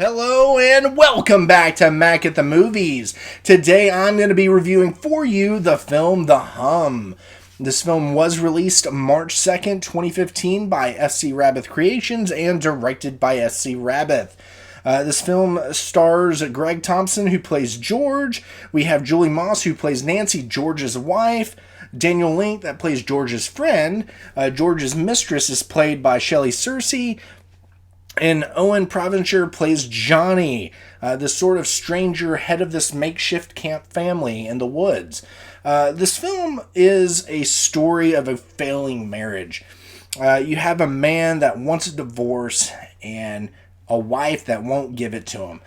Hello and welcome back to Mac at the Movies. Today I'm going to be reviewing for you the film The Hum. This film was released March 2nd, 2015 by SC Rabbith Creations and directed by SC Rabbith. This film stars Greg Thompson, who plays George. We have Julie Moss, who plays Nancy, George's wife. Daniel Link, that plays George's friend. George's mistress is played by Shelley Searcy. And Owen Provencher plays Johnny, this sort of stranger head of this makeshift camp family in the woods. This film is a story of a failing marriage. You have a man that wants a divorce and a wife that won't give it to him.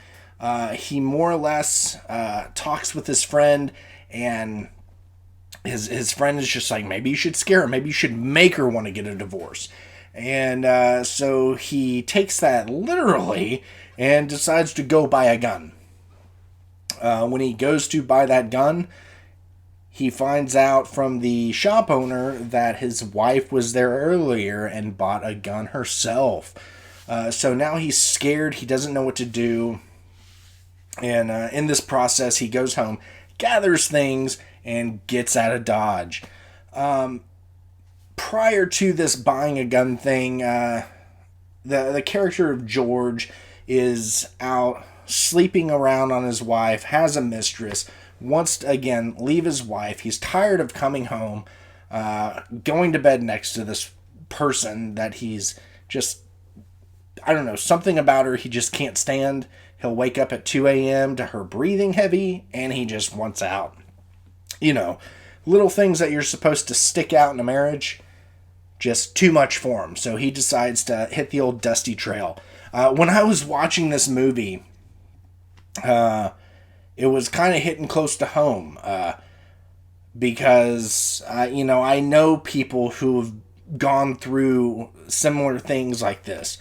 He more or less talks with his friend, and his friend is just like, maybe you should scare her, maybe you should make her want to get a divorce. And so he takes that literally and decides to go buy a gun. When he goes to buy that gun, he finds out from the shop owner that his wife was there earlier and bought a gun herself. So now he's scared. He doesn't know what to do. And in this process, he goes home, gathers things, and gets out of Dodge. Prior to this buying a gun thing, the character of George is out sleeping around on his wife, has a mistress, wants to, again, leave his wife. He's tired of coming home, going to bed next to this person that he's just, I don't know, something about her he just can't stand. He'll wake up at 2 a.m. to her breathing heavy, and he just wants out. You know, little things that you're supposed to stick out in a marriage, just too much for him. So he decides to hit the old dusty trail. When I was watching this movie, it was kind of hitting close to home because, I know people who have gone through similar things like this.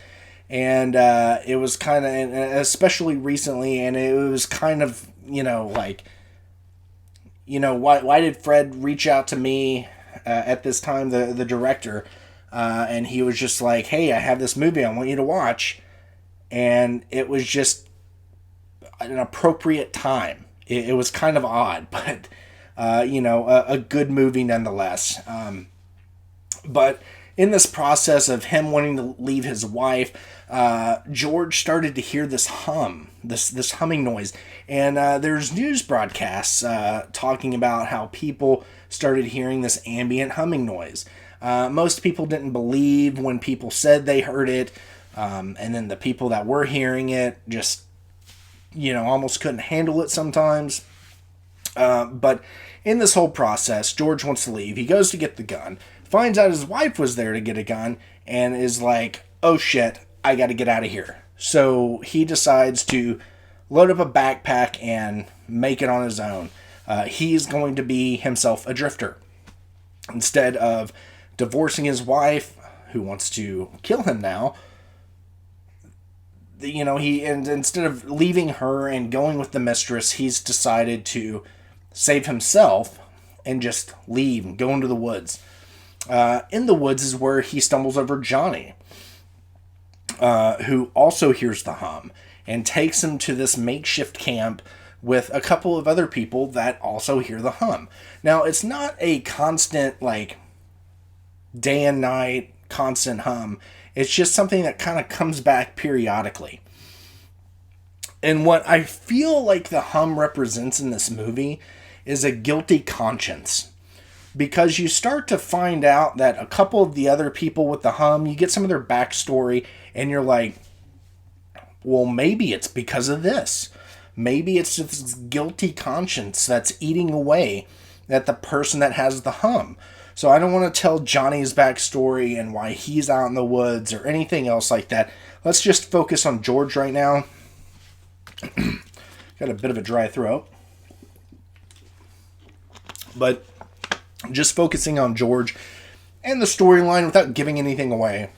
And it was kind of, especially recently, and it was kind of, why did Fred reach out to me at this time, the director, and he was just like, hey, I have this movie I want you to watch. And it was just an appropriate time. It was kind of odd, but, a good movie nonetheless. But in this process of him wanting to leave his wife, George started to hear this hum, this humming noise. And there's news broadcasts talking about how people started hearing this ambient humming noise. Most people didn't believe when people said they heard it. And then the people that were hearing it just, almost couldn't handle it sometimes. But in this whole process, George wants to leave. He goes to get the gun, finds out his wife was there to get a gun, and is like, oh shit, I got to get out of here. So he decides to load up a backpack and make it on his own. He's going to be himself a drifter. Instead of divorcing his wife, who wants to kill him now, instead of leaving her and going with the mistress, he's decided to save himself and just leave and go into the woods. In the woods is where he stumbles over Johnny, who also hears the hum and takes him to this makeshift camp with a couple of other people that also hear the hum. Now, it's not a constant, day and night, constant hum. It's just something that kind of comes back periodically. And what I feel like the hum represents in this movie is a guilty conscience. Because you start to find out that a couple of the other people with the hum, you get some of their backstory, and you're like, well, maybe it's because of this. Maybe it's just this guilty conscience that's eating away at the person that has the hum. So I don't want to tell Johnny's backstory and why he's out in the woods or anything else like that. Let's just focus on George right now. Got a bit of a dry throat. But just focusing on George and the storyline without giving anything away.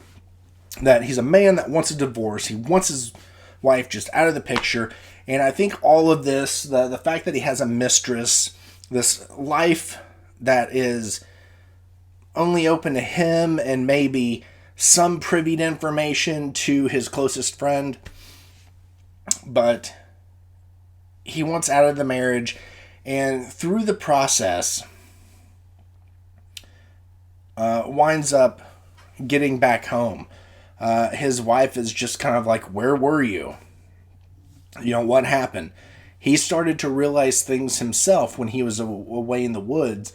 That he's a man that wants a divorce. He wants his wife just out of the picture. And I think all of this, the fact that he has a mistress, this life that is only open to him and maybe some privy information to his closest friend, But he wants out of the marriage, and through the process, winds up getting back home. His wife is just kind of like, where were you? You know, what happened? He started to realize things himself when he was away in the woods,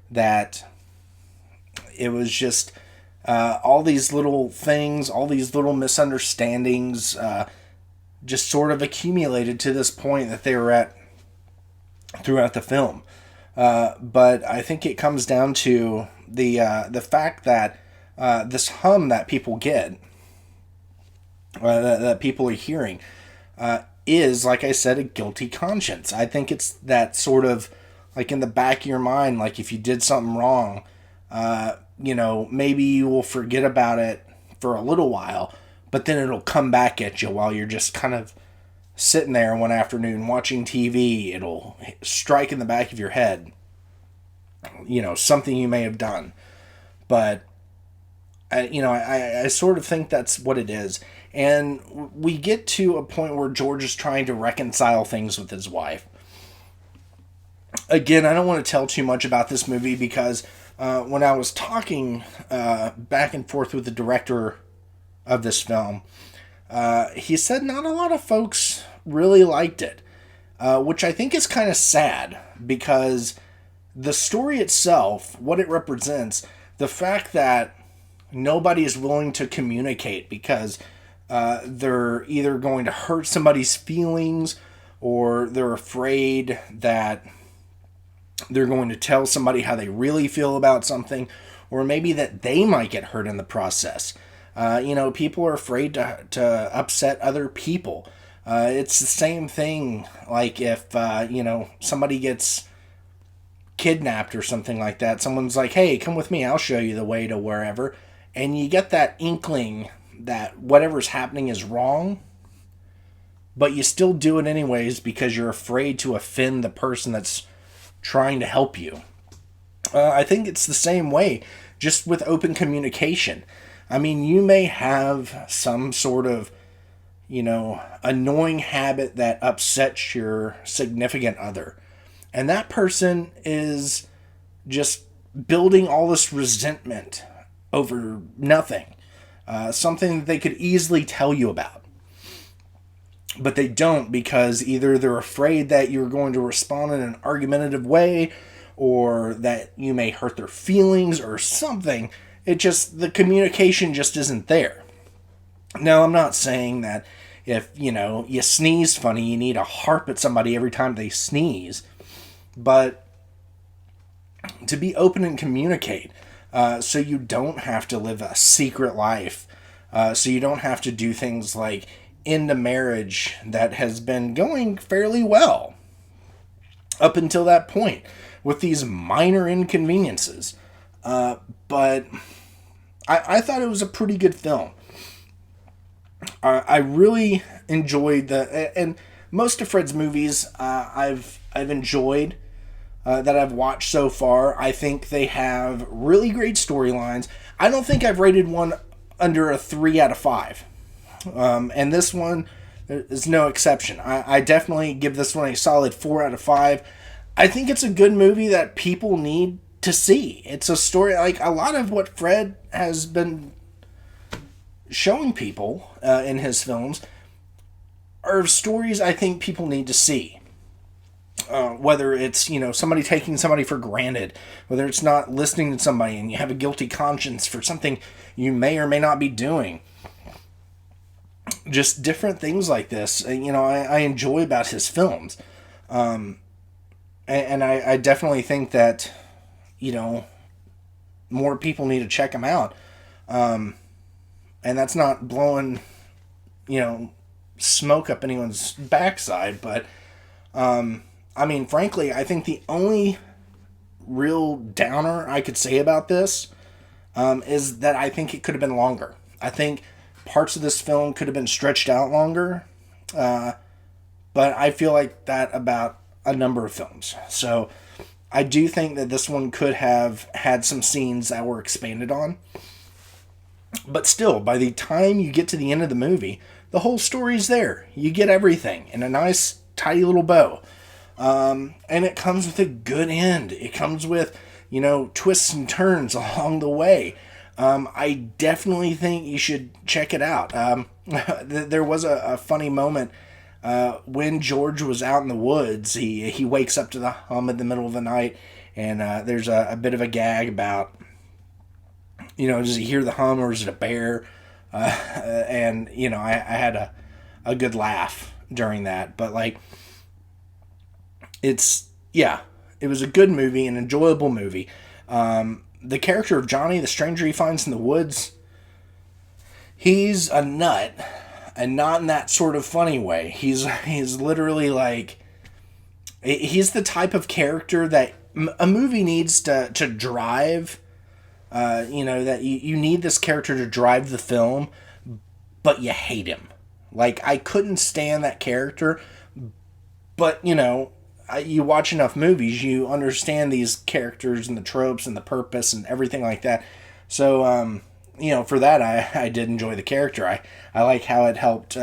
that it was just all these little things, all these little misunderstandings, just sort of accumulated to this point that they were at throughout the film. But I think it comes down to the fact that this hum that people get, that people are hearing, is, like I said, a guilty conscience. I think it's that sort of, like, in the back of your mind, like if you did something wrong, maybe you will forget about it for a little while, but then it'll come back at you while you're just kind of sitting there one afternoon watching TV. It'll strike in the back of your head, something you may have done. But I sort of think that's what it is. And we get to a point where George is trying to reconcile things with his wife. Again, I don't want to tell too much about this movie because when I was talking back and forth with the director of this film, he said not a lot of folks really liked it, which I think is kind of sad because the story itself, what it represents, the fact that nobody is willing to communicate because they're either going to hurt somebody's feelings, or they're afraid that they're going to tell somebody how they really feel about something, or maybe that they might get hurt in the process. People are afraid to upset other people. It's the same thing, like if, somebody gets kidnapped or something like that. Someone's like, hey, come with me, I'll show you the way to wherever. And you get that inkling that whatever's happening is wrong, but you still do it anyways because you're afraid to offend the person that's trying to help you. I think it's the same way, just with open communication. I mean, you may have some sort of, annoying habit that upsets your significant other. And that person is just building all this resentment over nothing. Something that they could easily tell you about. But they don't, because either they're afraid that you're going to respond in an argumentative way, or that you may hurt their feelings or something. The communication just isn't there. Now, I'm not saying that if, you sneeze funny, you need to harp at somebody every time they sneeze. But to be open and communicate, so you don't have to live a secret life, so you don't have to do things like end a marriage that has been going fairly well up until that point with these minor inconveniences. But I thought it was a pretty good film. I really enjoyed and most of Fred's movies I've enjoyed. That I've watched so far. I think they have really great storylines. I don't think I've rated one under a 3 out of 5. And this one is no exception. I definitely give this one a solid 4 out of 5. I think it's a good movie that people need to see. It's a story, like a lot of what Fred has been showing people in his films are stories I think people need to see. Whether it's, somebody taking somebody for granted, whether it's not listening to somebody and you have a guilty conscience for something you may or may not be doing. Just different things like this, I enjoy about his films. And I definitely think that, more people need to check him out. And that's not blowing, smoke up anyone's backside, but, frankly, I think the only real downer I could say about this is that I think it could have been longer. I think parts of this film could have been stretched out longer, but I feel like that about a number of films. So I do think that this one could have had some scenes that were expanded on. But still, by the time you get to the end of the movie, the whole story's there. You get everything in a nice, tidy little bow. And it comes with a good end. It comes with, twists and turns along the way. I definitely think you should check it out. There was a funny moment when George was out in the woods. He wakes up to the hum in the middle of the night, and there's a bit of a gag about, does he hear the hum or is it a bear? And I had a good laugh during that. But it was a good movie, an enjoyable movie. The character of Johnny, the stranger he finds in the woods, he's a nut, and not in that sort of funny way. He's literally he's the type of character that a movie needs to drive. That you need this character to drive the film, but you hate him. I couldn't stand that character, but you watch enough movies, you understand these characters and the tropes and the purpose and everything like that. So, for that, I did enjoy the character. I like how it helped,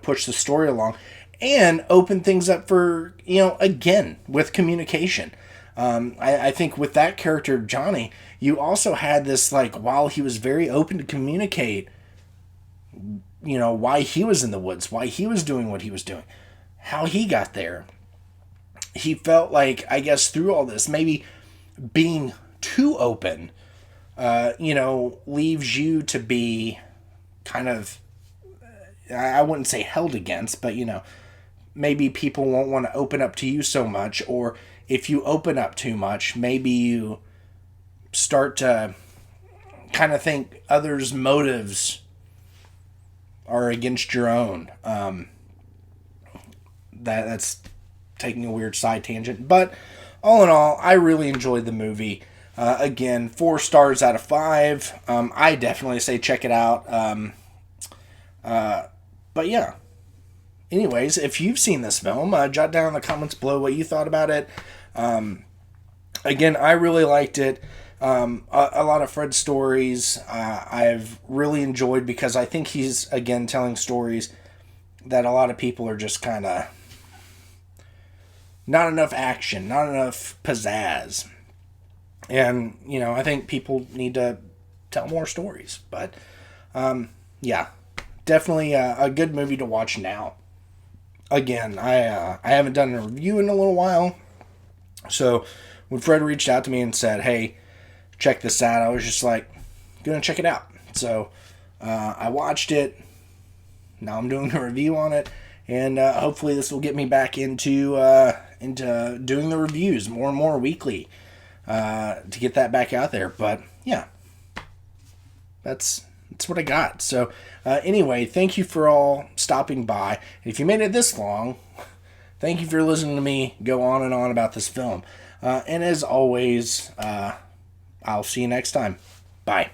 push the story along and open things up for, again, with communication. I think with that character, Johnny, you also had this, while he was very open to communicate, why he was in the woods, why he was doing what he was doing, how he got there. He felt I guess through all this, maybe being too open, leaves you to be kind of, I wouldn't say held against, but, maybe people won't want to open up to you so much, or if you open up too much, maybe you start to kind of think others' motives are against your own. That's taking a weird side tangent, but all in all, I really enjoyed the movie. Again, 4 stars out of 5. I definitely say check it out. But yeah. Anyways, if you've seen this film, jot down in the comments below what you thought about it. Again, I really liked it. A lot of Fred's stories I've really enjoyed, because I think he's, again, telling stories that a lot of people are just kind of not enough action, not enough pizzazz. And, I think people need to tell more stories. But, yeah, definitely a good movie to watch now. Again, I haven't done a review in a little while. So, when Fred reached out to me and said, hey, check this out, I was just gonna check it out. So, I watched it. Now I'm doing a review on it. And hopefully this will get me back into doing the reviews more and more weekly to get that back out there. But yeah, that's what I got. So anyway, thank you for all stopping by. If you made it this long, thank you for listening to me go on and on about this film. And as always, I'll see you next time. Bye.